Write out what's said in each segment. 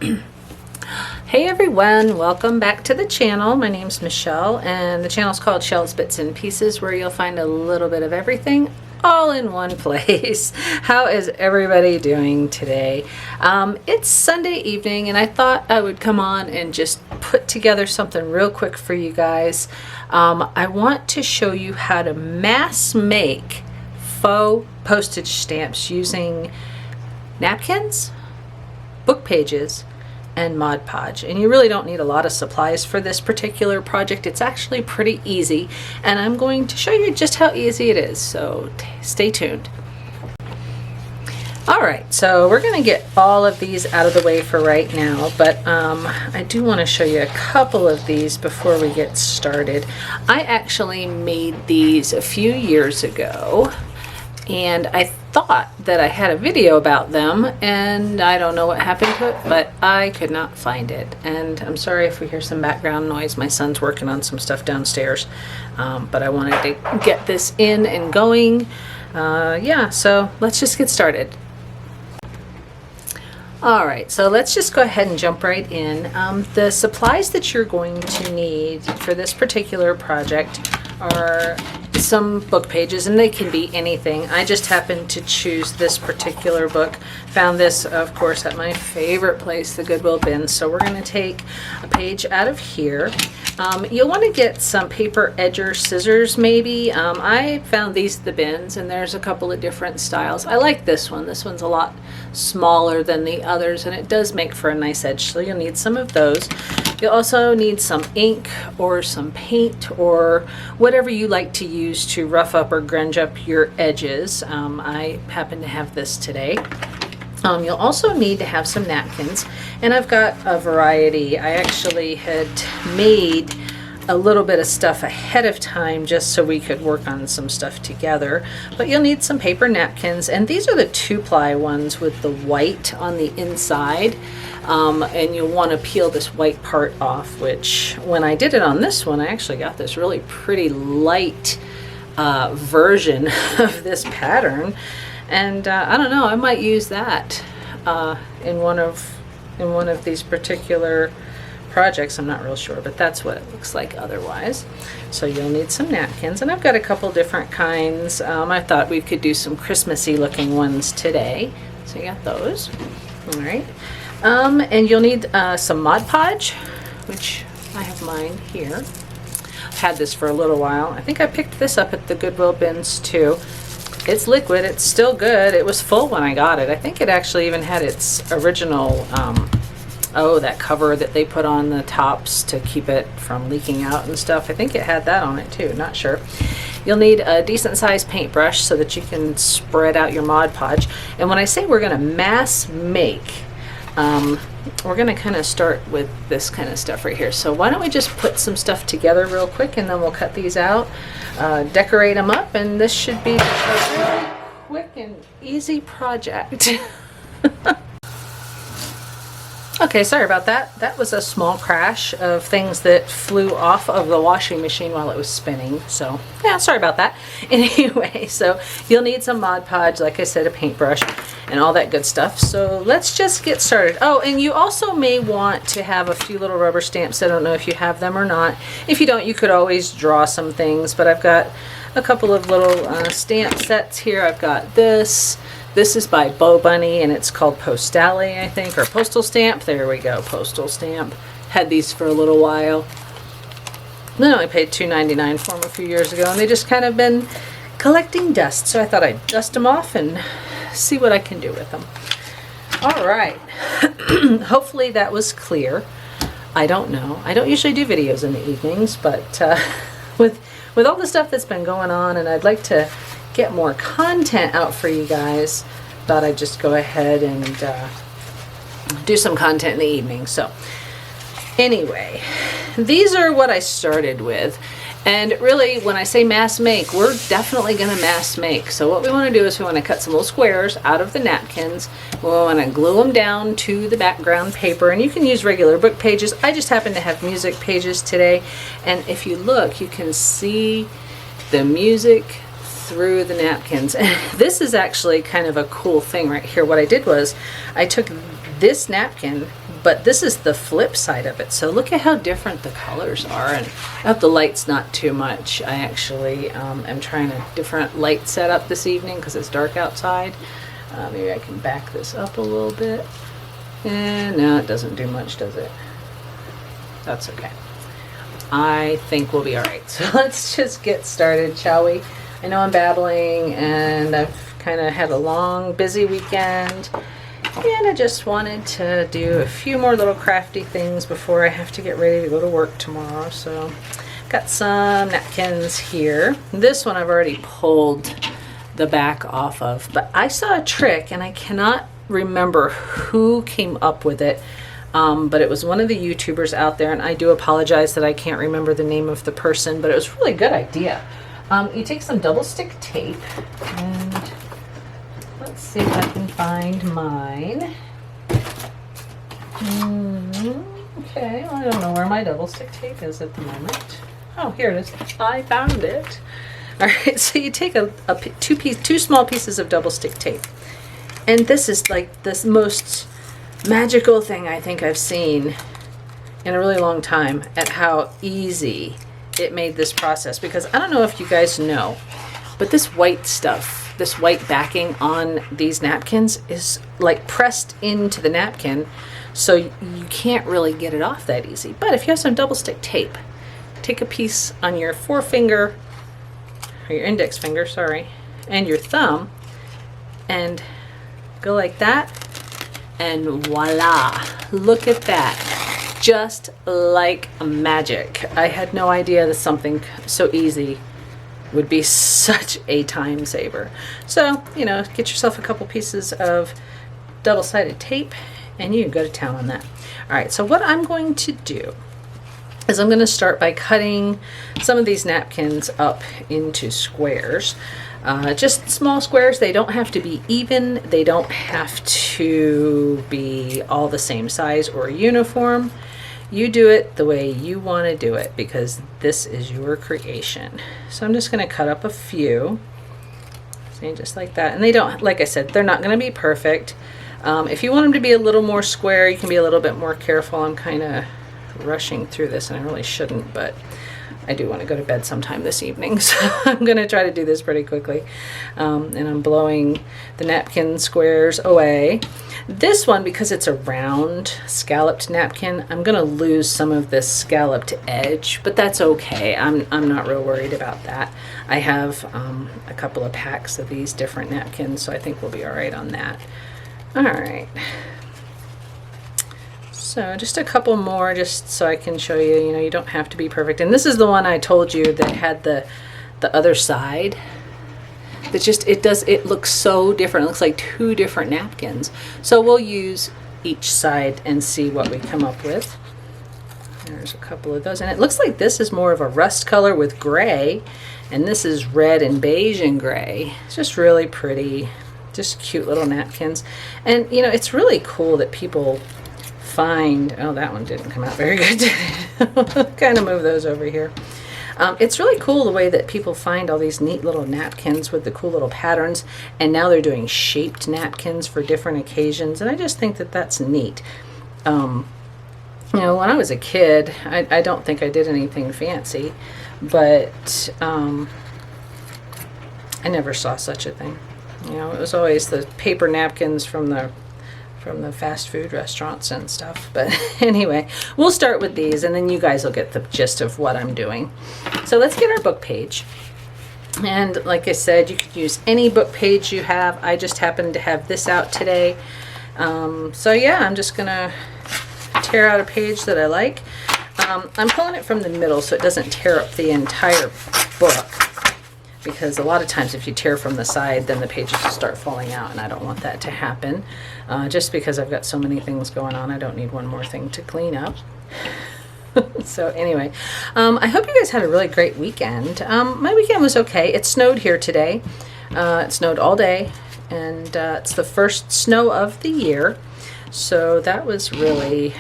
Hey everyone, welcome back to the channel. My name's Michelle and the channel is called Shells Bits and Pieces, where you'll find a little bit of everything all in one place. How is everybody doing today? It's Sunday evening and I thought I would come on and just put together something real quick for you guys. I want to show you how to mass make faux postage stamps using napkins, book pages, and Mod Podge. And you really don't need a lot of supplies for this particular project. It's actually pretty easy, and I'm going to show you just how easy it is, so stay tuned. Alright, so we're going to get all of these out of the way for right now, but I do want to show you a couple of these before we get started. I actually made these a few years ago, and I thought that I had a video about them, and I don't know what happened to it, but I could not find it. And I'm sorry if we hear some background noise. My son's working on some stuff downstairs, but I wanted to get this in and going. Yeah, so let's just get started. Alright, so let's just go ahead and jump right in. The supplies that you're going to need for this particular project are some book pages, and they can be anything. I just happened to choose this particular book. Found this, of course, at my favorite place, the Goodwill bin. So we're going to take a page out of here. You'll want to get some paper edger scissors maybe. I found these at the bins, and there's a couple of different styles. I like this one. This one's a lot smaller than the others, and it does make for a nice edge, so you'll need some of those. You'll also need some ink or some paint or whatever you like to use to rough up or grunge up your edges. I happen to have this today. You'll also need to have some napkins, and I've got a variety. I actually had made a little bit of stuff ahead of time just so we could work on some stuff together. But you'll need some paper napkins, and these are the 2-ply ones with the white on the inside. And you'll want to peel this white part off, which when I did it on this one, I actually got this really pretty light version of this pattern. And I don't know, I might use that in one of these particular projects. I'm not real sure, but that's what it looks like otherwise. So you'll need some napkins, and I've got a couple different kinds. I thought we could do some Christmassy looking ones today, so you got those. All right, and you'll need some Mod Podge, which I have mine here. I've had this for a little while. I think I picked this up at the Goodwill bins too. It's liquid, it's still good. It was full when I got it. I think it actually even had its original that cover that they put on the tops to keep it from leaking out and stuff. I think it had that on it too, not sure. You'll need a decent sized paintbrush so that you can spread out your Mod Podge. And when I say we're going to mass make, we're going to kind of start with this kind of stuff right here. So why don't we just put some stuff together real quick, and then we'll cut these out, decorate them up, and this should be a really quick and easy project. Okay, sorry about that. That was a small crash of things that flew off of the washing machine while it was spinning. So, yeah, sorry about that. Anyway, so you'll need some Mod Podge, like I said, a paintbrush, and all that good stuff. So let's just get started. Oh, and you also may want to have a few little rubber stamps. I don't know if you have them or not. If you don't, you could always draw some things, but I've got a couple of little stamp sets here. I've got this. This is by Bo Bunny, and it's called Postale, I think, or Postal Stamp. There we go, Postal Stamp. Had these for a little while. I only paid $2.99 for them a few years ago, and they just kind of been collecting dust. So I thought I'd dust them off and see what I can do with them. All right. Hopefully that was clear. I don't know. I don't usually do videos in the evenings, but with all the stuff that's been going on, and I'd like to get more content out for you guys, thought I'd just go ahead and do some content in the evening. So anyway, these are what I started with, and really when I say mass make, we're definitely going to mass make. So what we want to do is we want to cut some little squares out of the napkins. We want to glue them down to the background paper, and you can use regular book pages. I just happen to have music pages today, and if you look, you can see the music through the napkins. And this is actually kind of a cool thing right here. What I did was I took this napkin, but this is the flip side of it. So look at how different the colors are. And I hope the light's not too much. I actually am trying a different light setup this evening because it's dark outside. Maybe I can back this up a little bit. And no, it doesn't do much, does it? That's okay. I think we'll be all right. So let's just get started, shall we? I know I'm babbling and I've kind of had a long, busy weekend. And I just wanted to do a few more little crafty things before I have to get ready to go to work tomorrow. So got some napkins here. This one I've already pulled the back off of, but I saw a trick and I cannot remember who came up with it. But it was one of the YouTubers out there, and I do apologize that I can't remember the name of the person, but it was a really good idea. You take some double stick tape, and let's see if I can find mine. Okay, well, I don't know where my double stick tape is at the moment. Oh, here it is. I found it. All right, so you take two small pieces of double stick tape, and this is like the most magical thing I think I've seen in a really long time at how easy it made this process. Because I don't know if you guys know, but this white stuff, this white backing on these napkins is like pressed into the napkin, so you can't really get it off that easy. But if you have some double stick tape, take a piece on your forefinger, or your index finger, sorry, and your thumb, and go like that. And voila, look at that. Just like magic. I had no idea that something so easy would be such a time saver. So, you know, get yourself a couple pieces of double-sided tape and you can go to town on that. All right, so what I'm going to do is I'm going to start by cutting some of these napkins up into squares. Just small squares. They don't have to be even. They don't have to be all the same size or uniform. You do it the way you want to do it because this is your creation. So I'm just going to cut up a few. See, just like that. And they don't, like I said, they're not going to be perfect. If you want them to be a little more square, you can be a little bit more careful. I'm kind of rushing through this and I really shouldn't, but I do want to go to bed sometime this evening, so I'm going to try to do this pretty quickly. And I'm blowing the napkin squares away. This one, because it's a round scalloped napkin, I'm going to lose some of this scalloped edge, but that's okay. I'm not real worried about that. I have a couple of packs of these different napkins, so I think we'll be all right on that. All right. So just a couple more, just so I can show you, you know, you don't have to be perfect. And this is the one I told you that had the other side. That just, it looks so different. It looks like two different napkins. So we'll use each side and see what we come up with. There's a couple of those. And it looks like this is more of a rust color with gray. And this is red and beige and gray. It's just really pretty. Just cute little napkins. And, you know, it's really cool that people find, oh, that one didn't come out very good. Kind of move those over here. It's really cool the way that people find all these neat little napkins with the cool little patterns, and now they're doing shaped napkins for different occasions, and I just think that that's neat. You know, when I was a kid, I don't think I did anything fancy, but I never saw such a thing. You know, it was always the paper napkins from the fast food restaurants and stuff. But anyway, we'll start with these and then you guys will get the gist of what I'm doing. So let's get our book page. And like I said, you could use any book page you have. I just happen to have this out today. So yeah, I'm just gonna tear out a page that I like. I'm pulling it from the middle so it doesn't tear up the entire book, because a lot of times if you tear from the side, then the pages will start falling out, and I don't want that to happen. Just because I've got so many things going on, I don't need one more thing to clean up. So anyway, I hope you guys had a really great weekend. My weekend was okay. It snowed here today. It snowed all day, and it's the first snow of the year. So that was really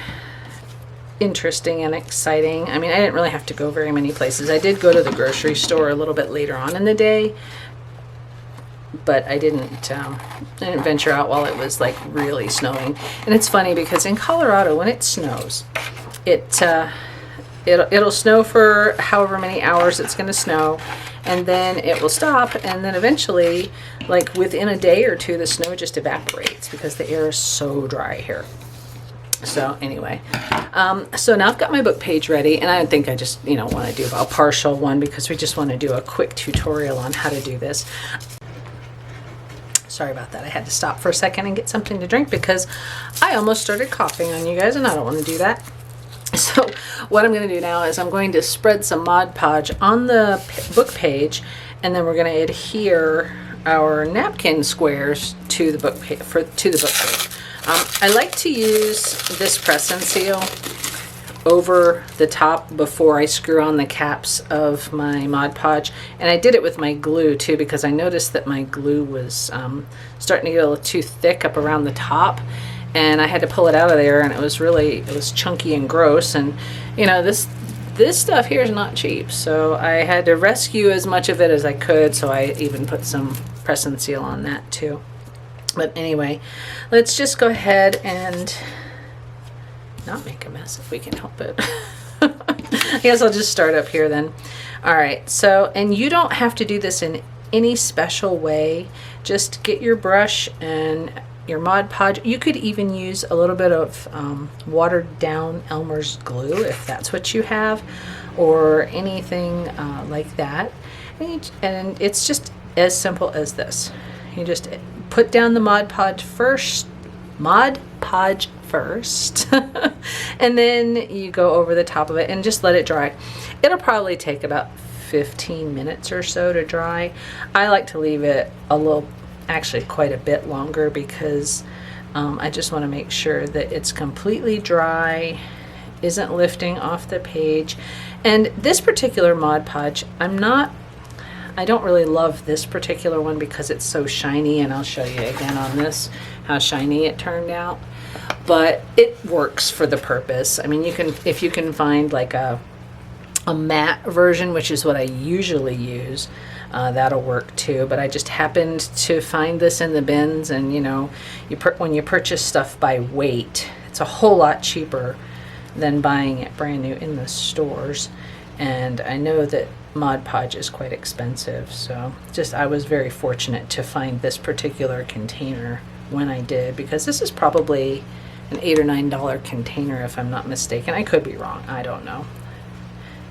interesting and exciting. I mean, I didn't really have to go very many places. I did go to the grocery store a little bit later on in the day, but I didn't venture out while it was like really snowing. And it's funny because in Colorado, when it snows, it'll snow for however many hours it's going to snow, and then it will stop, and then eventually, like within a day or two, the snow just evaporates because the air is so dry here. So anyway, so now I've got my book page ready, and I think I just, want to do a partial one because we just want to do a quick tutorial on how to do this. Sorry about that. I had to stop for a second and get something to drink because I almost started coughing on you guys, and I don't want to do that. So what I'm going to do now is I'm going to spread some Mod Podge on the book page, and then we're going to adhere our napkin squares to the book page. I like to use this press and seal over the top before I screw on the caps of my Mod Podge, and I did it with my glue too because I noticed that my glue was starting to get a little too thick up around the top, and I had to pull it out of there, and it was chunky and gross, and this stuff here is not cheap, so I had to rescue as much of it as I could, so I even put some press and seal on that too. But anyway, let's just go ahead and not make a mess if we can help it. I guess I'll just start up here then. All right, so, and you don't have to do this in any special way. Just get your brush and your Mod Podge. You could even use a little bit of watered down Elmer's glue if that's what you have, or anything like that. And it's just as simple as this. You just put down the Mod Podge first, and then you go over the top of it and just let it dry. It'll probably take about 15 minutes or so to dry. I like to leave it actually quite a bit longer because I just want to make sure that it's completely dry, isn't lifting off the page. And this particular Mod Podge, I don't really love this particular one because it's so shiny, and I'll show you again on this how shiny it turned out. But it works for the purpose. I mean, if you can find like a matte version, which is what I usually use, that'll work too. But I just happened to find this in the bins, and when you purchase stuff by weight, it's a whole lot cheaper than buying it brand new in the stores. And I know that Mod Podge is quite expensive, so I was very fortunate to find this particular container when I did, because this is probably an $8 or $9 container if I'm not mistaken. I could be wrong, I don't know.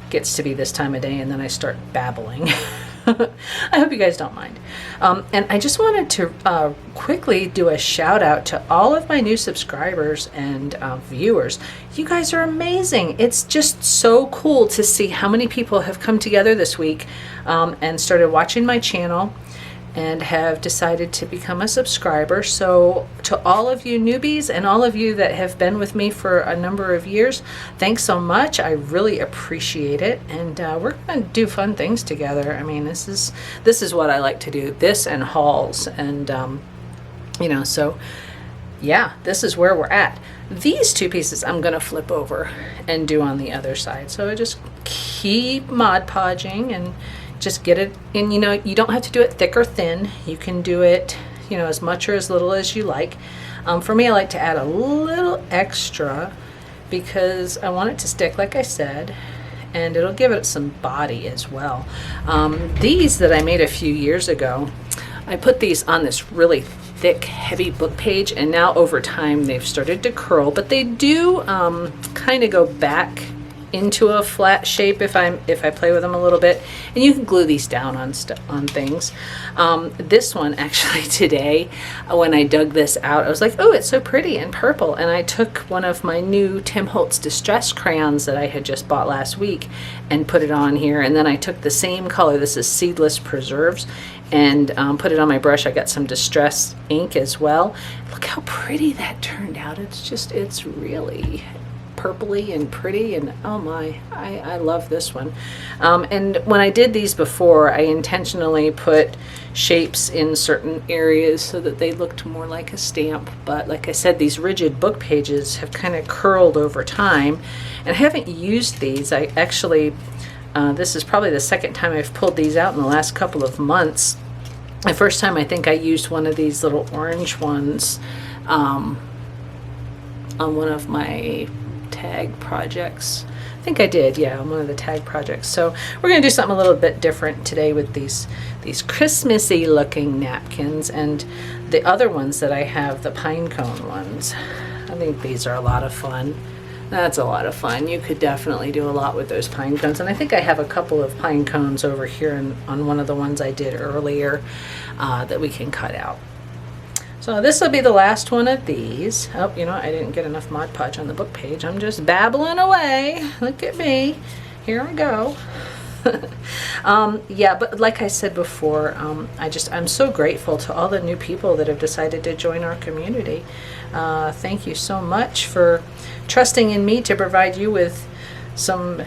Gets to be this time of day and then I start babbling. I hope you guys don't mind. And I just wanted to quickly do a shout out to all of my new subscribers and viewers. You guys are amazing. It's just so cool to see how many people have come together this week and started watching my channel and have decided to become a subscriber. So to all of you newbies and all of you that have been with me for a number of years, thanks so much. I really appreciate it, and we're going to do fun things together. I mean, this is what I like to do, this and hauls, and so yeah, this is where we're at. These two pieces I'm going to flip over and do on the other side. So I just keep Mod Podging and just get it in. You don't have to do it thick or thin. You can do it, as much or as little as you like. For me, I like to add a little extra because I want it to stick, like I said, and it'll give it some body as well. These that I made a few years ago, I put these on this really thick, heavy book page, and now over time they've started to curl, but they do kind of go back into a flat shape if I play with them a little bit, and you can glue these down on things. This one actually today, when I dug this out, I was like, oh, it's so pretty and purple, and I took one of my new Tim Holtz Distress crayons that I had just bought last week and put it on here, and then I took the same color, this is Seedless Preserves, and put it on my brush. I got some Distress ink as well. Look how pretty that turned out. It's really purpley and pretty, and oh my, I love this one. And when I did these before, I intentionally put shapes in certain areas so that they looked more like a stamp, but like I said, these rigid book pages have kind of curled over time, and I haven't used these. I actually this is probably the second time I've pulled these out in the last couple of months, The first time I think I used one of these little orange ones on one of my tag projects. I think I did, yeah, on one of the tag projects. So we're going to do something a little bit different today with these Christmassy looking napkins, and the other ones that I have, the pine cone ones. I think these are a lot of fun. That's a lot of fun. You could definitely do a lot with those pine cones, and I think I have a couple of pine cones over here on one of the ones I did earlier that we can cut out. So this will be the last one of these. Oh, you know, I didn't get enough Mod Podge on the book page. I'm just babbling away. Look at me. Here I go. Yeah, but like I said before, I'm so grateful to all the new people that have decided to join our community. Thank you so much for trusting in me to provide you with some,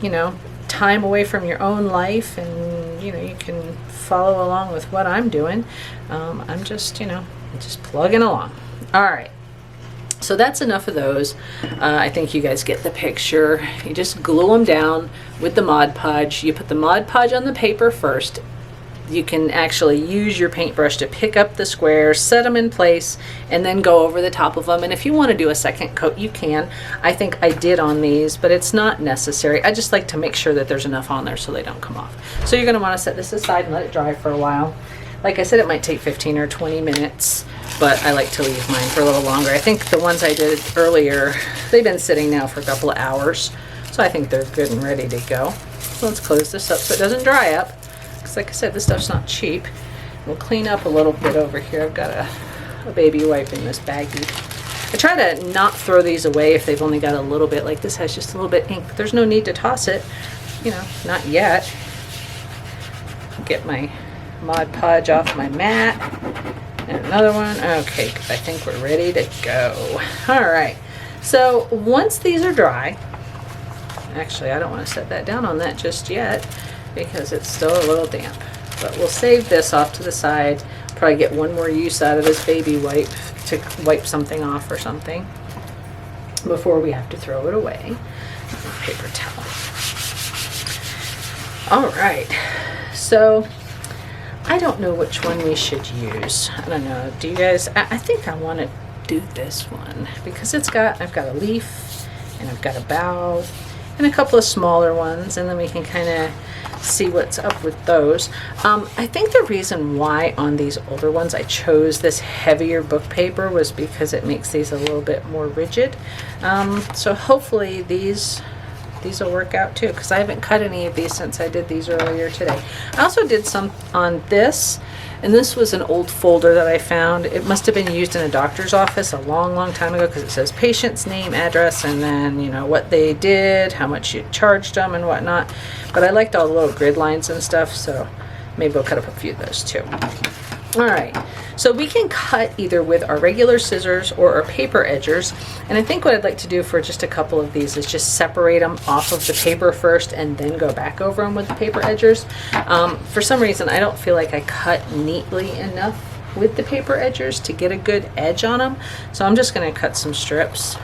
you know, time away from your own life, and you know, you can follow along with what I'm doing. I'm just, you know, just plugging along. All right, so that's enough of those. I think you guys get the picture. You just glue them down with the Mod Podge. You put the Mod Podge on the paper first. You can actually use your paintbrush to pick up the squares, set them in place, and then go over the top of them. And if you want to do a second coat, you can. I think I did on these, but it's not necessary. I just like to make sure that there's enough on there so they don't come off. So you're going to want to set this aside and let it dry for a while. Like I said, it might take 15 or 20 minutes, but I like to leave mine for a little longer. I think the ones I did earlier, they've been sitting now for a couple of hours, so I think they're good and ready to go. So let's close this up so it doesn't dry up. Like I said, this stuff's not cheap. We'll clean up a little bit over here. I've got a baby wipe in this baggie. I try to not throw these away if they've only got a little bit. Like this has just a little bit ink. There's no need to toss it, you know, not yet. Get my Mod Podge off my mat. And another one. Okay, I think we're ready to go. All right. So once these are dry, actually, I don't want to set that down on that just yet, because it's still a little damp, but we'll save this off to the side. Probably get one more use out of this baby wipe to wipe something off or something before we have to throw it away. Paper towel. All right, so I don't know which one we should use. I don't know. Do you guys? I think I want to do this one because I've got a leaf and I've got a bough and a couple of smaller ones, and then we can kind of see what's up with those. I think the reason why on these older ones I chose this heavier book paper was because it makes these a little bit more rigid. So hopefully these will work out too, because I haven't cut any of these since I did these earlier today. I also did some on this, and this was an old folder that I found. It must have been used in a doctor's office a long time ago, because it says patient's name, address, and then, you know, what they did, how much you charged them and whatnot. But I liked all the little grid lines and stuff, so maybe we'll cut up a few of those too. All right, so we can cut either with our regular scissors or our paper edgers, and I think what I'd like to do for just a couple of these is just separate them off of the paper first and then go back over them with the paper edgers. For some reason, I don't feel like I cut neatly enough with the paper edgers to get a good edge on them, so I'm just going to cut some strips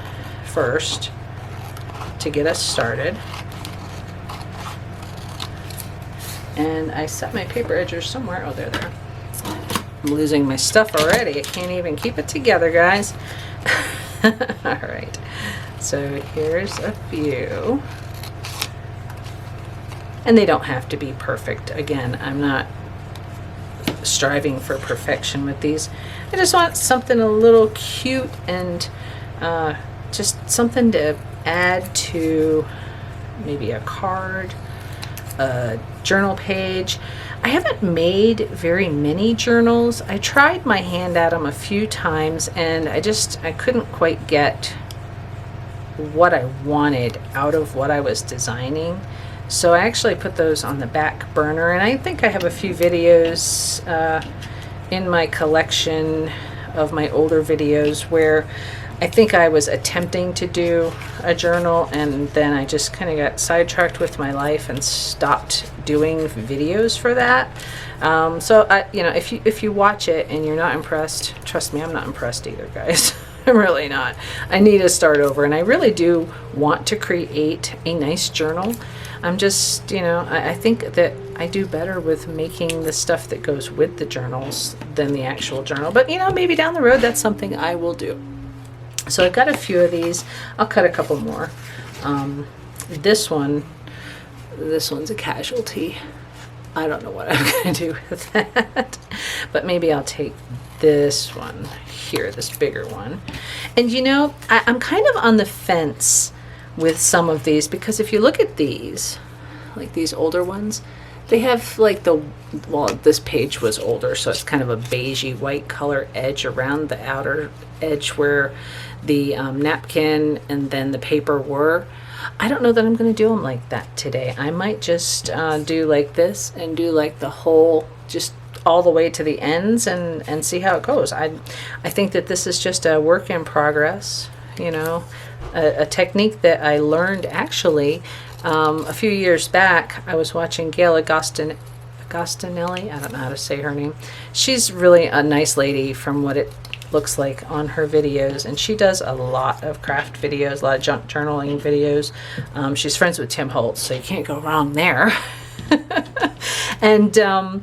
first to get us started. And I set my paper edgers somewhere. Oh, they're there. I'm losing my stuff already. I can't even keep it together, guys. All right. So here's a few. And they don't have to be perfect. Again, I'm not striving for perfection with these. I just want something a little cute and just something to add to maybe a card, a journal page. I haven't made very many journals. I tried my hand at them a few times, and I couldn't quite get what I wanted out of what I was designing. So I actually put those on the back burner, and I think I have a few videos in my collection of my older videos where I think I was attempting to do a journal, and then I just kind of got sidetracked with my life and stopped doing videos for that. So you know, if you watch it and you're not impressed, trust me, I'm not impressed either, guys. I'm really not. I need to start over, and I really do want to create a nice journal. I'm just, you know, I think that I do better with making the stuff that goes with the journals than the actual journal. But, you know, maybe down the road that's something I will do. So I've got a few of these. I'll cut a couple more. This one's a casualty. I don't know what I'm going to do with that. But maybe I'll take this one here, this bigger one. And you know, I'm kind of on the fence with some of these, because if you look at these, like these older ones, they have like well, this page was older, so it's kind of a beigey white color edge around the outer edge where the napkin and then the paper were. I don't know that I'm going to do them like that today. I might just do like this and do like the whole, just all the way to the ends and see how it goes. I think that this is just a work in progress, you know, a technique that I learned actually a few years back. I was watching Gail Agostinelli. I don't know how to say her name. She's really a nice lady from what it looks like on her videos, and she does a lot of craft videos, a lot of junk journaling videos. She's friends with Tim Holtz, so you can't go wrong there. And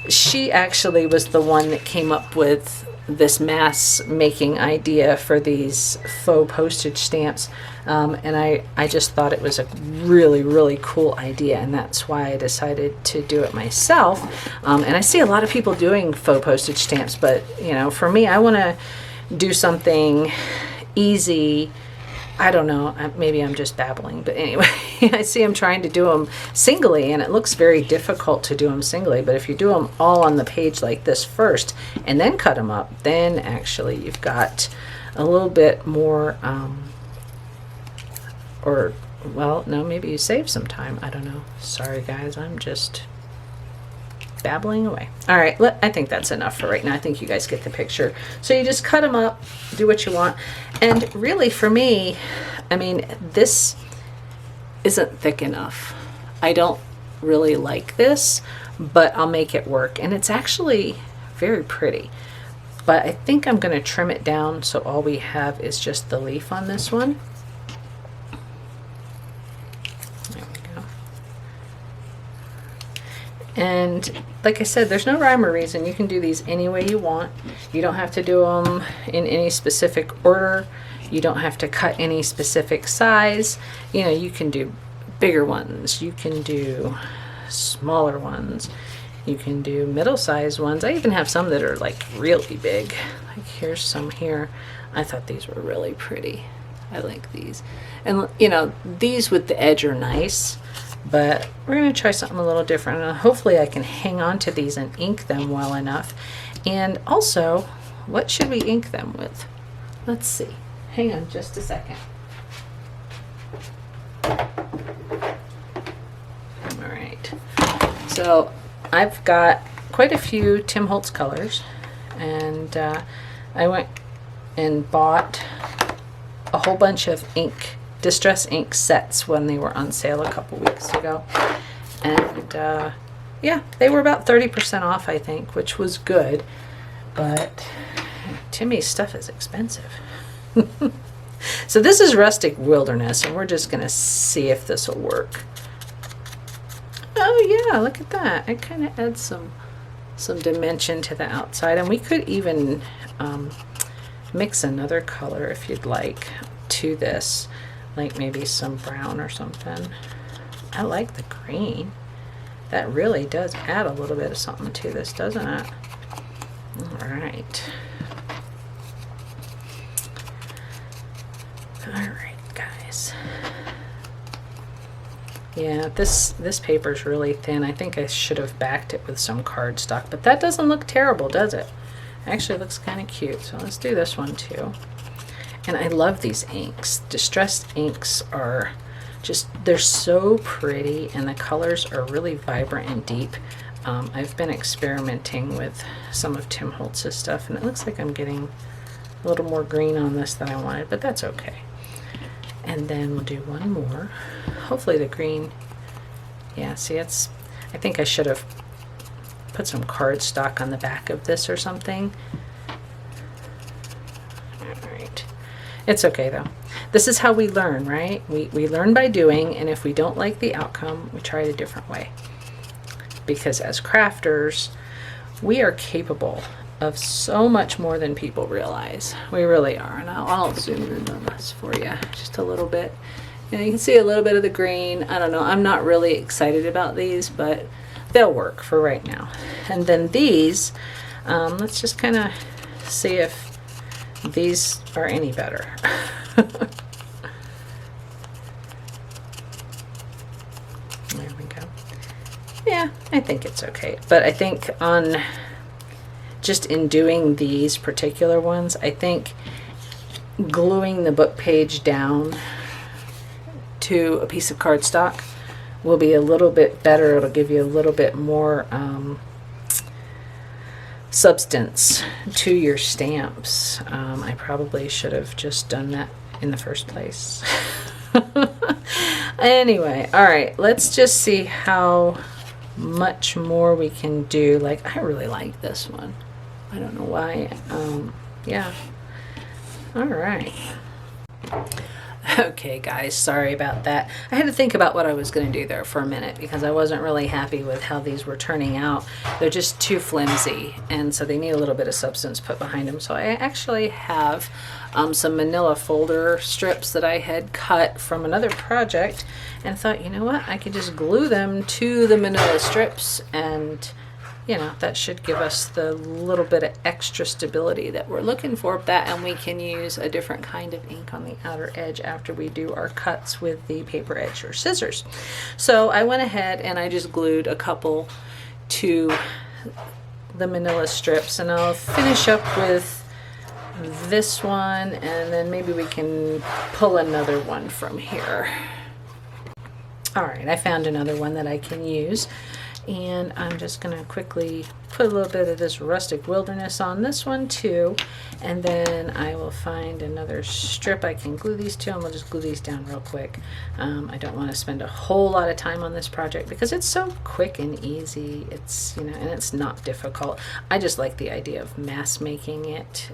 she actually was the one that came up with this mass making idea for these faux postage stamps, and I just thought it was a really, really cool idea, and that's why I decided to do it myself. And I see a lot of people doing faux postage stamps, but you know, for me, I want to do something easy. I don't know, maybe I'm just babbling, but anyway, I see them trying to do them singly, and it looks very difficult to do them singly. But if you do them all on the page like this first and then cut them up, then actually you've got a little bit more, or, well, no, maybe you save some time. I don't know. Sorry, guys, I'm just babbling away. All right, I think that's enough for right now. I think you guys get the picture. So you just cut them up, do what you want. And really for me, I mean, this isn't thick enough. I don't really like this, but I'll make it work. And it's actually very pretty. But I think I'm going to trim it down so all we have is just the leaf on this one. And like I said, there's no rhyme or reason. You can do these any way you want. You don't have to do them in any specific order. You don't have to cut any specific size. You know, you can do bigger ones. You can do smaller ones. You can do middle-sized ones. I even have some that are like really big. Like here's some here. I thought these were really pretty. I like these. And you know, these with the edge are nice. But we're going to try something a little different. And hopefully I can hang on to these and ink them well enough. And also, what should we ink them with? Let's see. Hang on just a second. All right. So I've got quite a few Tim Holtz colors. And I went and bought a whole bunch of ink, Distress ink sets when they were on sale a couple weeks ago. And yeah, they were about 30% off, I think, which was good. But Timmy's stuff is expensive. So this is Rustic Wilderness, and we're just going to see if this will work. Oh yeah, look at that. It kind of adds some dimension to the outside. And we could even mix another color if you'd like to this. Like maybe some brown or something. I like the green. That really does add a little bit of something to this, doesn't it? All right. All right, guys. Yeah, this paper's really thin. I think I should have backed it with some cardstock, but that doesn't look terrible, does it? Actually, it looks kind of cute. So let's do this one too. And I love these inks. Distressed inks are just, they're so pretty, and the colors are really vibrant and deep. I've been experimenting with some of Tim Holtz's stuff, and it looks like I'm getting a little more green on this than I wanted, but that's okay. And then we'll do one more. Hopefully the green, yeah, see, it's, I think I should have put some cardstock on the back of this or something. All right. It's okay though. This is how we learn, right? We learn by doing, and if we don't like the outcome, we try it a different way. Because as crafters, we are capable of so much more than people realize. We really are. And I'll zoom in on this for you just a little bit. You know, you can see a little bit of the green. I don't know. I'm not really excited about these, but they'll work for right now. And then these, let's just kind of see if these are any better. There we go. Yeah, I think it's okay. But I think on just in doing these particular ones, I think gluing the book page down to a piece of cardstock will be a little bit better. It'll give you a little bit more substance to your stamps. I probably should have just done that in the first place. Anyway, all right, let's just see how much more we can do. Like, I really like this one. I don't know why. Yeah. All right. Okay, guys, sorry about that. I had to think about what I was going to do there for a minute because I wasn't really happy with how these were turning out. They're just too flimsy, and so they need a little bit of substance put behind them. So I actually have some manila folder strips that I had cut from another project and thought, you know what, I could just glue them to the manila strips, and you know, that should give us the little bit of extra stability that we're looking for. That, and we can use a different kind of ink on the outer edge after we do our cuts with the paper edge or scissors. So I went ahead and I just glued a couple to the manila strips, and I'll finish up with this one, and then maybe we can pull another one from here. All right, I found another one that I can use. And I'm just going to quickly put a little bit of this rustic wilderness on this one too, and then I will find another strip I can glue these to, and we'll just glue these down real quick. I don't want to spend a whole lot of time on this project because it's so quick and easy. It's, you know, and it's not difficult. I just like the idea of mass making it,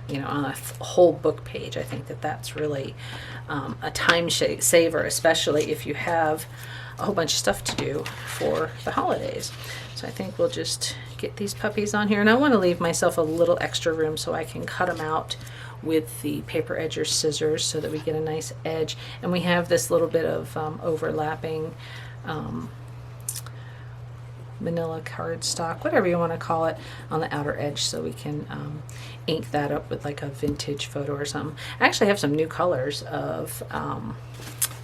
you know, on a whole book page. I think that that's really a time saver, especially if you have a whole bunch of stuff to do for the holidays. So I think we'll just get these puppies on here, and I want to leave myself a little extra room so I can cut them out with the paper edge or scissors so that we get a nice edge. And we have this little bit of overlapping manila cardstock, whatever you want to call it, on the outer edge, so we can ink that up with like a vintage photo or something. I actually have some new colors of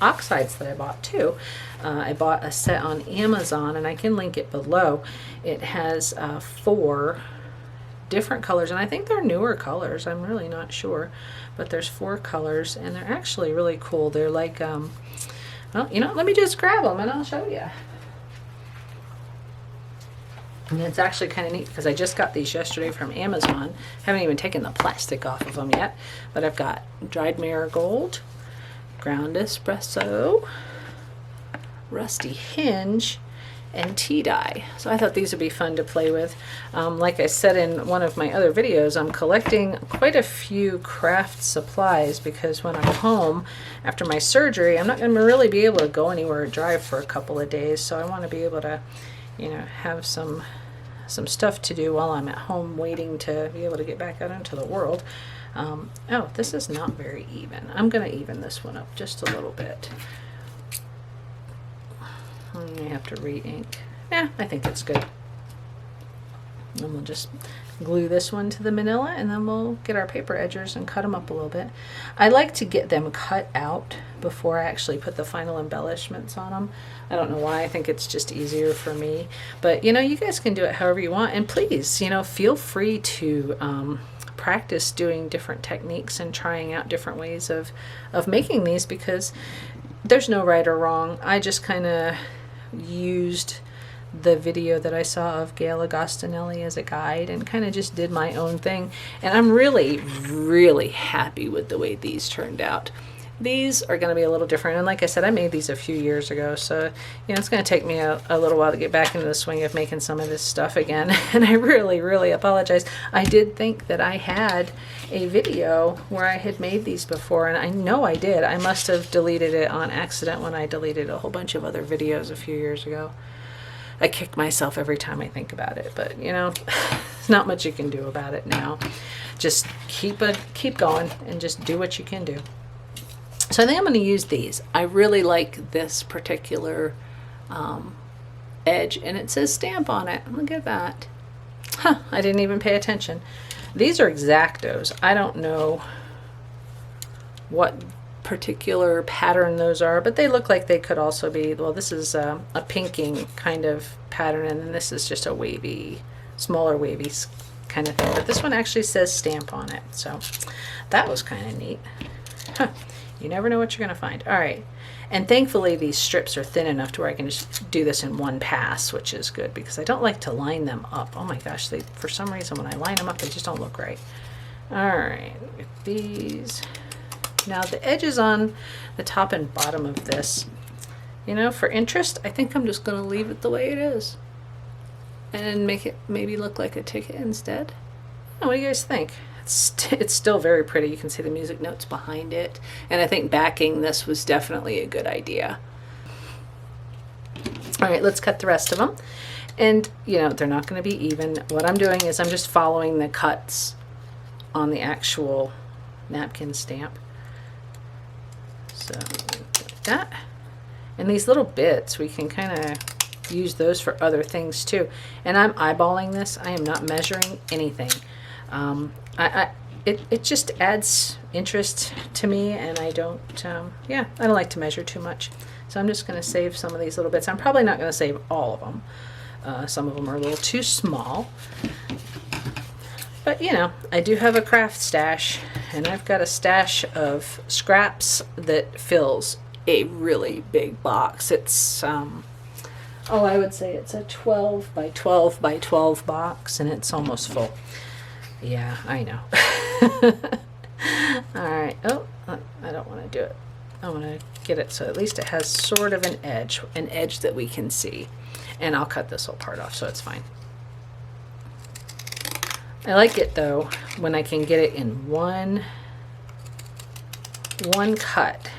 oxides that I bought too. I bought a set on Amazon, and I can link it below. It has 4 different colors, and I think they're newer colors. I'm really not sure, but there's 4 colors, and they're actually really cool. They're like, well, you know, let me just grab them and I'll show you. And it's actually kind of neat because I just got these yesterday from Amazon. Haven't even taken the plastic off of them yet, but I've got dried marigold, ground espresso, rusty hinge, and tea dye. So I thought these would be fun to play with. Like I said in one of my other videos, I'm collecting quite a few craft supplies because when I'm home after my surgery, I'm not going to really be able to go anywhere or drive for a couple of days. So I want to be able to, you know, have some stuff to do while I'm at home waiting to be able to get back out into the world. Oh, this is not very even. I'm going to even this one up just a little bit. I may have to re-ink. Yeah, I think that's good. And we'll just glue this one to the manila, and then we'll get our paper edgers and cut them up a little bit. I like to get them cut out before I actually put the final embellishments on them. I don't know why. I think it's just easier for me. But, you know, you guys can do it however you want. And please, you know, feel free to practice doing different techniques and trying out different ways of making these, because there's no right or wrong. I just kind of used the video that I saw of Gail Agostinelli as a guide and kind of just did my own thing. And I'm really, really happy with the way these turned out. These are going to be a little different, and like I said, I made these a few years ago, so you know it's going to take me a little while to get back into the swing of making some of this stuff again. And I really apologize. I did think that I had a video where I had made these before, and I know I did. I must have deleted it on accident when I deleted a whole bunch of other videos a few years ago. I kick myself every time I think about it, but you know, there's not much you can do about it now. Just keep going and just do what you can do. So I think I'm going to use these. I really like this particular edge, and it says stamp on it. Look at that. Huh, I didn't even pay attention. These are X-Actos. I don't know what particular pattern those are, but they look like they could also be, well, this is a pinking kind of pattern, and then this is just a wavy, smaller wavy kind of thing. But this one actually says stamp on it, so that was kind of neat. Huh. You never know what you're going to find. All right. And thankfully, these strips are thin enough to where I can just do this in one pass, which is good because I don't like to line them up. Oh my gosh, for some reason, when I line them up, they just don't look right. All right, with these. Now, the edges on the top and bottom of this, you know, for interest, I think I'm just going to leave it the way it is and make it maybe look like a ticket instead. Oh, what do you guys think? It's still very pretty. You can see the music notes behind it. And I think backing this was definitely a good idea. All right, let's cut the rest of them. And, you know, they're not going to be even. What I'm doing is I'm just following the cuts on the actual napkin stamp. So, like that. And these little bits, we can kind of use those for other things too. And I'm eyeballing this. I am not measuring anything. It just adds interest to me, and I don't like to measure too much. So I'm just going to save some of these little bits. I'm probably not going to save all of them. Some of them are a little too small. But, you know, I do have a craft stash, and I've got a stash of scraps that fills a really big box. It's, I would say it's a 12 by 12 by 12 box, and it's almost full. Yeah, I know. All right. Oh, I don't want to do it. I want to get it so at least it has sort of an edge that we can see. And I'll cut this whole part off, so it's fine. I like it though when I can get it in one cut,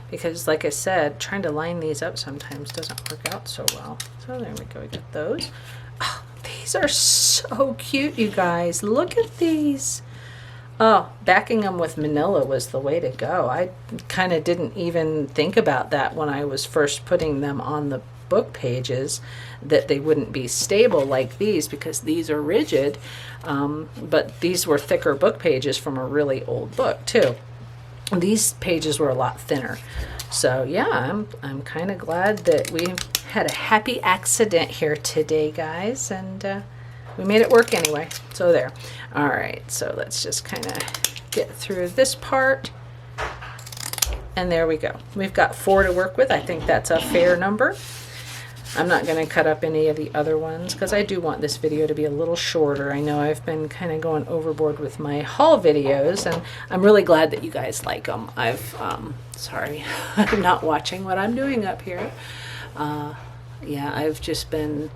because like I said, trying to line these up sometimes doesn't work out so well. So there we go. We got those. Oh, these are so cute, you guys. Look at these. Oh, backing them with Manilla was the way to go. I kind of didn't even think about that when I was first putting them on the book pages, that they wouldn't be stable like these because these are rigid. But these were thicker book pages from a really old book too. These pages were a lot thinner. So yeah, I'm kind of glad that we had a happy accident here today, guys, and we made it work anyway. So there. All right, so let's just kind of get through this part. And there we go. We've got 4 to work with. I think that's a fair number. I'm not going to cut up any of the other ones because I do want this video to be a little shorter. I know I've been kind of going overboard with my haul videos, and I'm really glad that you guys like them. Sorry, I'm not watching what I'm doing up here. Yeah, I've just been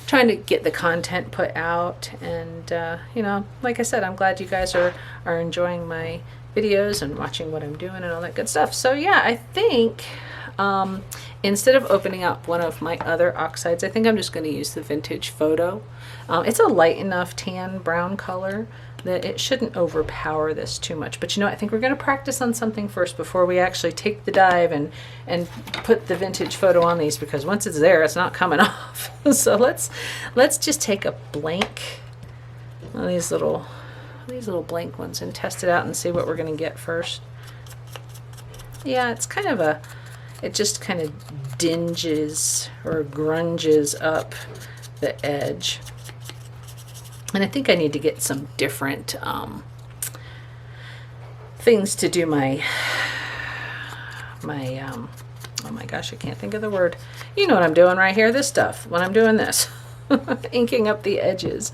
trying to get the content put out, and you know, like I said, I'm glad you guys are enjoying my videos and watching what I'm doing and all that good stuff. So yeah, I think instead of opening up one of my other oxides, I think I'm just going to use the Vintage Photo. It's a light enough tan brown color that it shouldn't overpower this too much. But you know, I think we're going to practice on something first before we actually take the dive and put the Vintage Photo on these, because once it's there, it's not coming off. So let's just take a blank, one of these little blank ones, and test it out and see what we're going to get first. Yeah, it's kind of it just kind of dinges or grunges up the edge. And I think I need to get some different things to do my oh my gosh, I can't think of the word. You know what I'm doing right here, this stuff, when I'm doing this. Inking up the edges.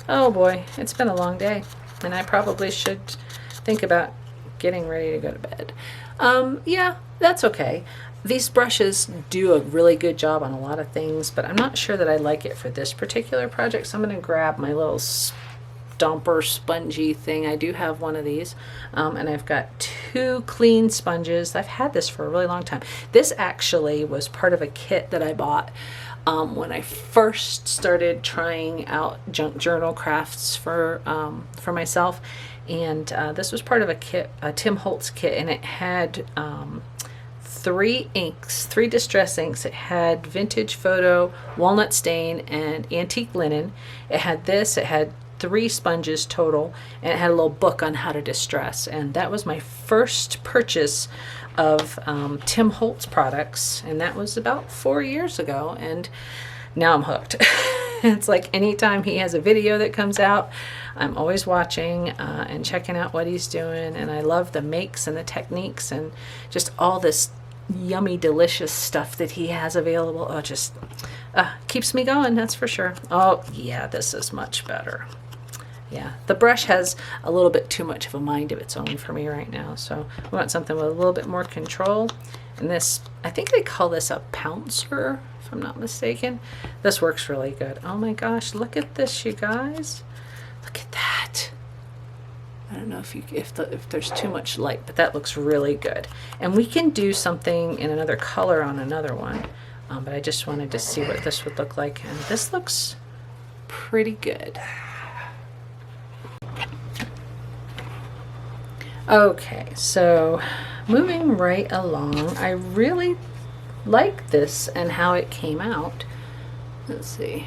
Oh boy, it's been a long day, and I probably should think about getting ready to go to bed. Yeah, that's okay. These brushes do a really good job on a lot of things, but I'm not sure that I like it for this particular project, so I'm going to grab my little stomper spongy thing. I do have one of these, and I've got 2 clean sponges. I've had this for a really long time. This actually was part of a kit that I bought when I first started trying out junk journal crafts for myself, and this was part of a kit, a Tim Holtz kit, and it had 3 inks, 3 distress inks. It had vintage photo, walnut stain, and antique linen. It had this. It had 3 sponges total, and it had a little book on how to distress. And that was my first purchase of Tim Holtz products, and that was about 4 years ago, and now I'm hooked. It's like anytime he has a video that comes out, I'm always watching and checking out what he's doing, and I love the makes and the techniques and just all this yummy delicious stuff that he has available. Oh, just keeps me going, that's for sure. Oh yeah, this is much better. Yeah, the brush has a little bit too much of a mind of its own for me right now, so we want something with a little bit more control. And this, I think they call this a pouncer, if I'm not mistaken. This works really good. Oh my gosh, look at this, you guys. Look at that. I don't know if there's too much light, but that looks really good. And we can do something in another color on another one, but I just wanted to see what this would look like, and this looks pretty good. Okay, so moving right along, I really like this and how it came out. Let's see.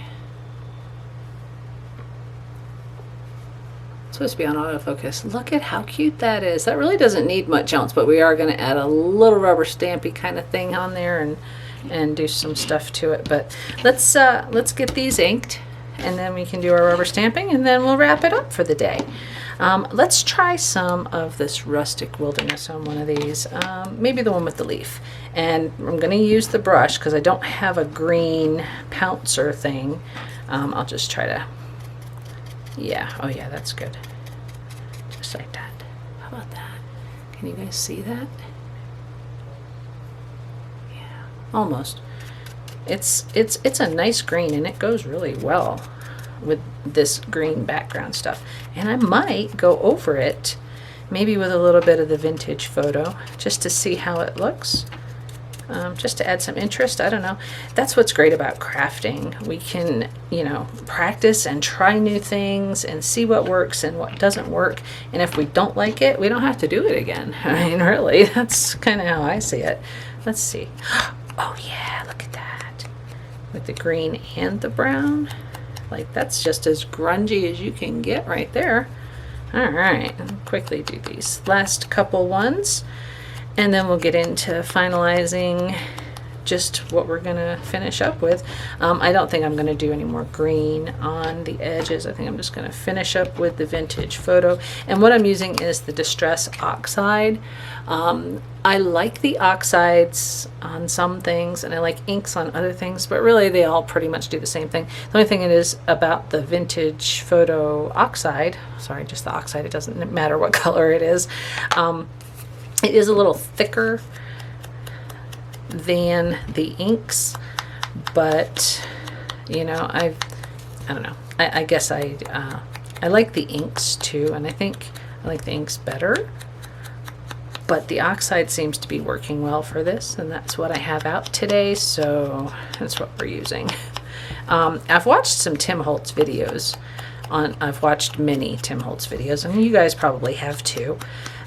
It's supposed to be on autofocus. Look at how cute that is. That really doesn't need much else, but we are going to add a little rubber stampy kind of thing on there and do some stuff to it. But let's get these inked, and then we can do our rubber stamping, and then we'll wrap it up for the day. Let's try some of this rustic wilderness on one of these, maybe the one with the leaf. And I'm going to use the brush because I don't have a green pouncer thing. I'll just try to, yeah, oh yeah, that's good. Just like that. How about that? Can you guys see that? Yeah, almost. It's a nice green, and it goes really well with this green background stuff. And I might go over it maybe with a little bit of the vintage photo just to see how it looks, just to add some interest. I don't know. That's what's great about crafting. We can, you know, practice and try new things and see what works and what doesn't work, and if we don't like it, we don't have to do it again. I mean, really, that's kind of how I see it. Let's see. Oh yeah, look at that, with the green and the brown. Like, that's just as grungy as you can get right there. All right, I'll quickly do these last couple ones, and then we'll get into finalizing just what we're gonna finish up with. I don't think I'm gonna do any more green on the edges. I think I'm just gonna finish up with the vintage photo. And what I'm using is the Distress Oxide. I like the oxides on some things, and I like inks on other things, but really they all pretty much do the same thing. The only thing it is about the vintage photo oxide, sorry, just the oxide, it doesn't matter what color it is a little thicker than the inks, but you know, I don't know, I guess I like the inks too, and I think I like the inks better, but the oxide seems to be working well for this, and that's what I have out today, so that's what we're using. I've watched some Tim Holtz videos I've watched many Tim Holtz videos, and you guys probably have too.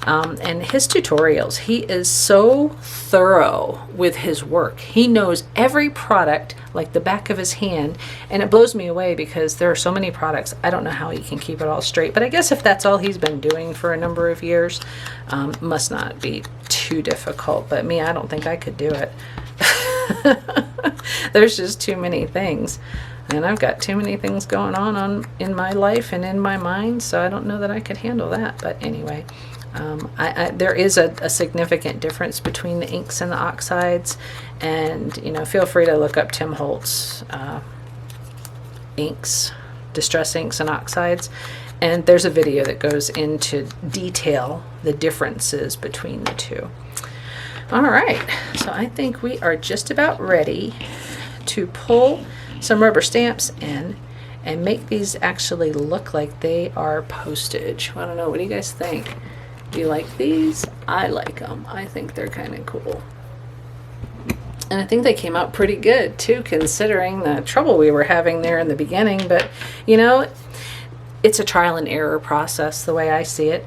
And his tutorials, he is so thorough with his work. He knows every product like the back of his hand, and it blows me away because there are so many products. I don't know how he can keep it all straight, but I guess if that's all he's been doing for a number of years, must not be too difficult. But me, I don't think I could do it. There's just too many things. And I've got too many things going on in my life and in my mind, so I don't know that I could handle that. But anyway, there is a significant difference between the inks and the oxides, and you know, feel free to look up Tim Holtz inks, distress inks and oxides, and there's a video that goes into detail the differences between the two. All right, so I think we are just about ready to pull some rubber stamps in and make these actually look like they are postage. I don't know, what do you guys think? Do you like these? I like them. I think they're kind of cool. And I think they came out pretty good too, considering the trouble we were having there in the beginning. But, you know, it's a trial and error process the way I see it.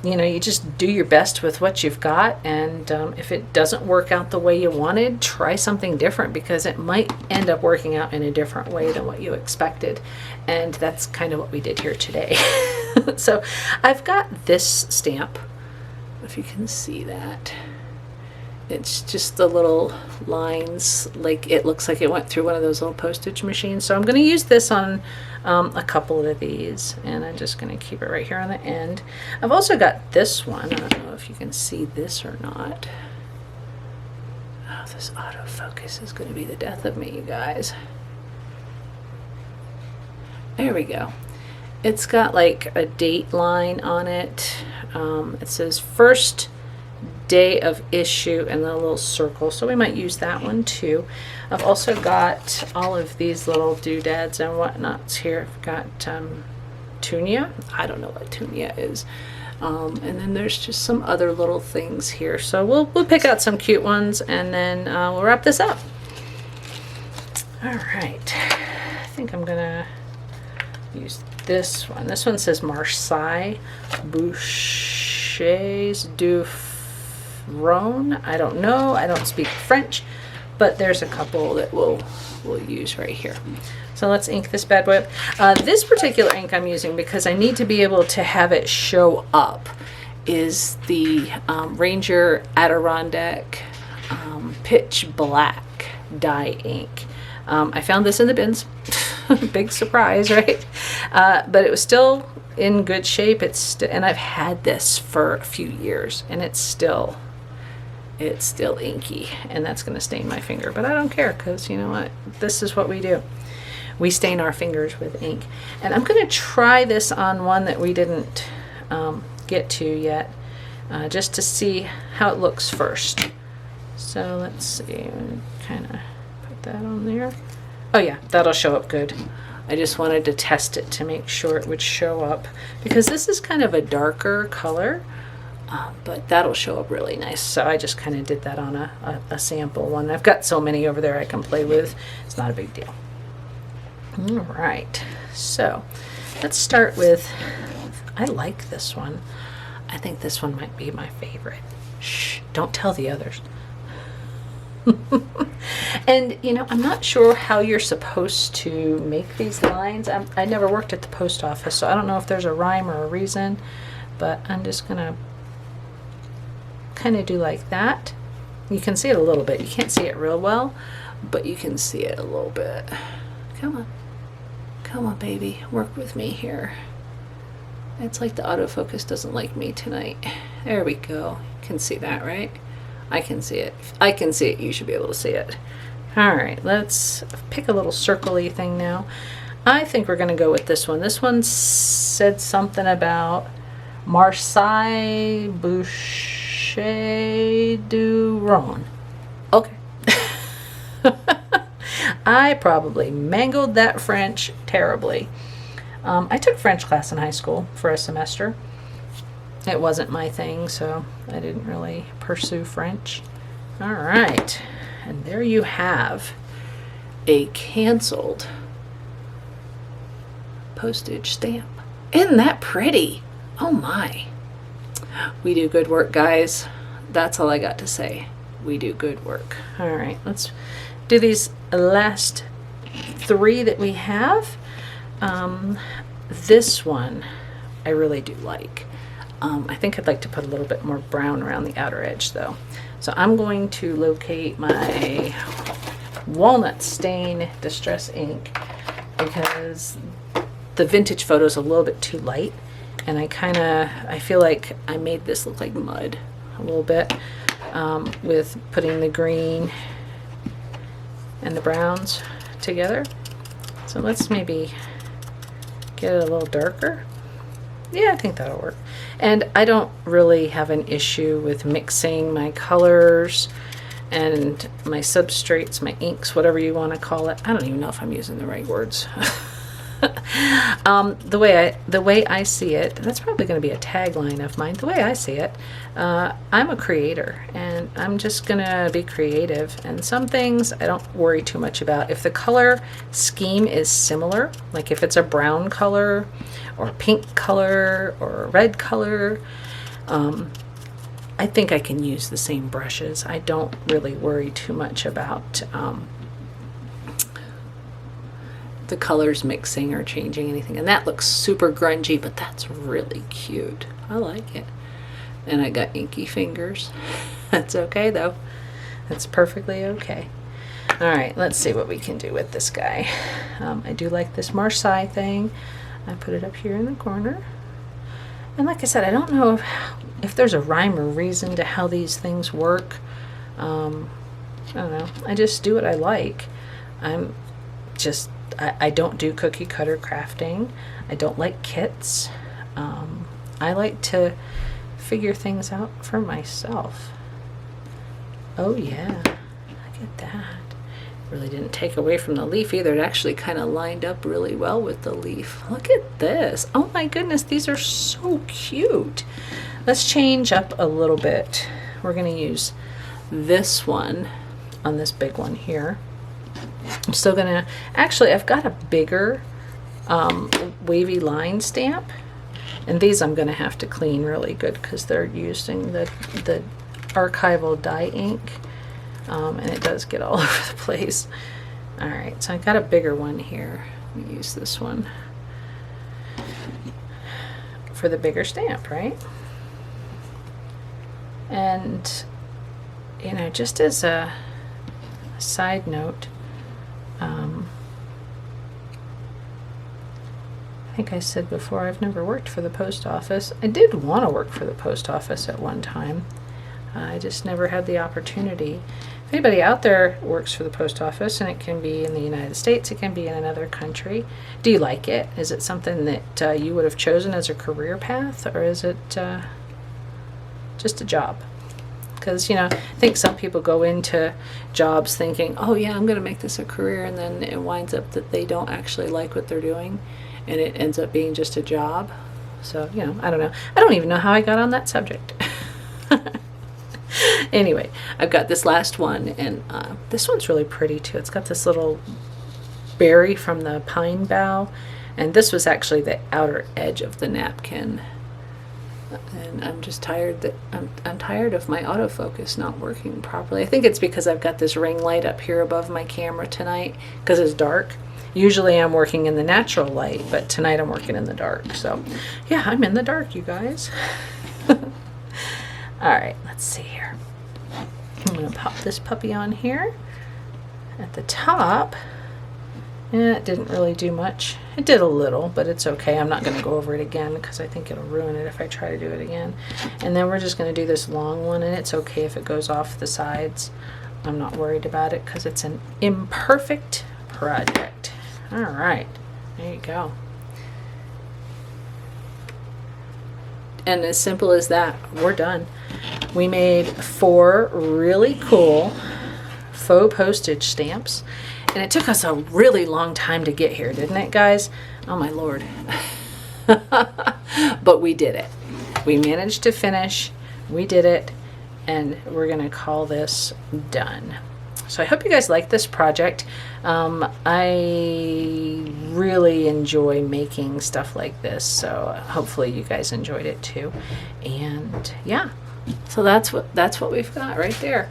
You know, you just do your best with what you've got, and if it doesn't work out the way you wanted, try something different, because it might end up working out in a different way than what you expected. And that's kind of what we did here today. So I've got this stamp, if you can see that. It's just the little lines, like it looks like it went through one of those little postage machines. So I'm going to use this on a couple of these, and I'm just going to keep it right here on the end. I've also got this one. I don't know if you can see this or not. Oh, this autofocus is going to be the death of me, you guys. There we go. It's got like a date line on it. It says first day of issue and the little circle, so we might use that one too. I've also got all of these little doodads and whatnots here. I've got tunia. I don't know what tunia is. And then there's just some other little things here. So we'll pick out some cute ones, and then we'll wrap this up. All right. I think I'm gonna use this one. This one says Marseille Bouchers du Rhone. I don't know. I don't speak French, but there's a couple that we'll use right here. So let's ink this bad boy up. This particular ink I'm using, because I need to be able to have it show up, is the Ranger Adirondack Pitch Black dye ink. I found this in the bins. Big surprise, right? But it was still in good shape. And I've had this for a few years, and it's still inky, and that's going to stain my finger, but I don't care, because you know what, this is what we do. We stain our fingers with ink. And I'm going to try this on one that we didn't get to yet, just to see how it looks first. So let's see, kind of put that on there. Oh yeah, that'll show up good. I just wanted to test it to make sure it would show up, because this is kind of a darker color. But that'll show up really nice. So I just kind of did that on a sample one. I've got so many over there I can play with. It's not a big deal. All right. So let's start with, I like this one. I think this one might be my favorite. Shh, don't tell the others. And, you know, I'm not sure how you're supposed to make these lines. I never worked at the post office, so I don't know if there's a rhyme or a reason, but I'm just going to kind of do like that. You can see it a little bit. You can't see it real well, but you can see it a little bit. Come on. Come on, baby. Work with me here. It's like the autofocus doesn't like me tonight. There we go. You can see that, right? I can see it. If I can see it, you should be able to see it. All right, let's pick a little circle-y thing now. I think we're going to go with this one. This one said something about Marseille Boucher du Rhone. Okay. I probably mangled that French terribly. I took French class in high school for a semester. It wasn't my thing, so I didn't really pursue French. All right. And there you have a canceled postage stamp. Isn't that pretty? Oh my. We do good work, guys. That's all I got to say. We do good work. All right, let's do these last three that we have. This one I really do like. I think I'd like to put a little bit more brown around the outer edge though. So I'm going to locate my walnut stain distress ink, because the vintage photo is a little bit too light, and I feel like I made this look like mud a little bit with putting the green and the browns together. So let's maybe get it a little darker. Yeah, I think that'll work. And I don't really have an issue with mixing my colors and my substrates, my inks, whatever you want to call it. I don't even know if I'm using the right words. The way I see it, that's probably going to be a tagline of mine. The way I see it, I'm a creator, and I'm just going to be creative. And some things I don't worry too much about. If the color scheme is similar, like if it's a brown color or a pink color or a red color, I think I can use the same brushes. I don't really worry too much about the colors mixing or changing anything. And that looks super grungy, but that's really cute. I like it. And I got inky fingers. That's okay though. That's perfectly okay. All right, let's see what we can do with this guy. I do like this Marseille thing. I put it up here in the corner. And like I said, I don't know if there's a rhyme or reason to how these things work. I don't know. I just do what I like. I don't do cookie cutter crafting. I don't like kits. I like to figure things out for myself. Oh yeah, look at that. Really didn't take away from the leaf either. It actually kind of lined up really well with the leaf. Look at this. Oh my goodness, these are so cute. Let's change up a little bit. We're going to use this one on this big one here. I'm still gonna, actually I've got a bigger wavy line stamp, and these I'm gonna have to clean really good because they're using the archival dye ink, and it does get all over the place. All right, so I got a bigger one here. Let me use this one for the bigger stamp, right? And you know, just as a side note, I think I said before, I've never worked for the post office. I did want to work for the post office at one time. I just never had the opportunity. If anybody out there works for the post office, and it can be in the United States, it can be in another country, do you like it? Is it something that you would have chosen as a career path, or is it just a job? Because, you know, I think some people go into jobs thinking, oh yeah, I'm going to make this a career, and then it winds up that they don't actually like what they're doing, and it ends up being just a job. So, you know, I don't know. I don't even know how I got on that subject. Anyway, I've got this last one, and this one's really pretty too. It's got this little berry from the pine bough, and this was actually the outer edge of the napkin. And I'm just tired that I'm tired of my autofocus not working properly. I think it's because I've got this ring light up here above my camera tonight because it's dark. Usually I'm working in the natural light, but tonight I'm working in the dark. So yeah, I'm in the dark, you guys. All right, let's see here. I'm gonna pop this puppy on here at the top. Yeah, it didn't really do much. It did a little, but it's okay. I'm not going to go over it again because I think it'll ruin it if I try to do it again. And then we're just going to do this long one, and it's okay if it goes off the sides. I'm not worried about it because it's an imperfect project. All right, there you go. And as simple as that, we're done. We made 4 really cool faux postage stamps. And it took us a really long time to get here, didn't it, guys? Oh, my Lord. But we did it. We managed to finish. We did it. And we're going to call this done. So I hope you guys like this project. I really enjoy making stuff like this. So hopefully you guys enjoyed it too. And yeah, so that's what we've got right there.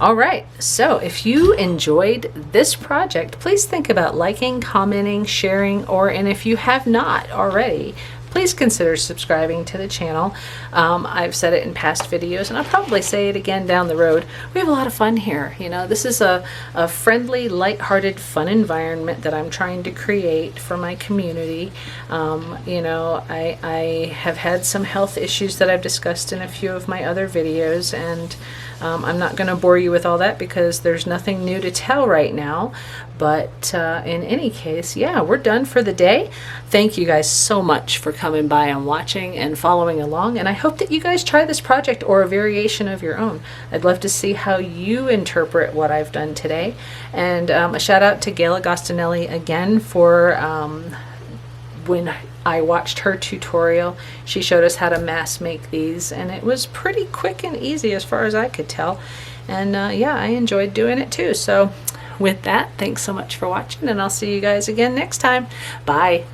All right, so if you enjoyed this project, please think about liking, commenting, sharing, and if you have not already, please consider subscribing to the channel. I've said it in past videos, and I'll probably say it again down the road. We have a lot of fun here. You know, this is a friendly, lighthearted, fun environment that I'm trying to create for my community. You know, I have had some health issues that I've discussed in a few of my other videos, and I'm not going to bore you with all that because there's nothing new to tell right now. But in any case, yeah, we're done for the day. thank you guys so much for coming by and watching and following along, and I hope that you guys try this project or a variation of your own. I'd love to see how you interpret what I've done today. And a shout out to Gail Agostinelli again for when I watched her tutorial. She showed us how to mass make these, and it was pretty quick and easy as far as I could tell. And yeah, I enjoyed doing it too. So with that, thanks so much for watching, and I'll see you guys again next time. Bye.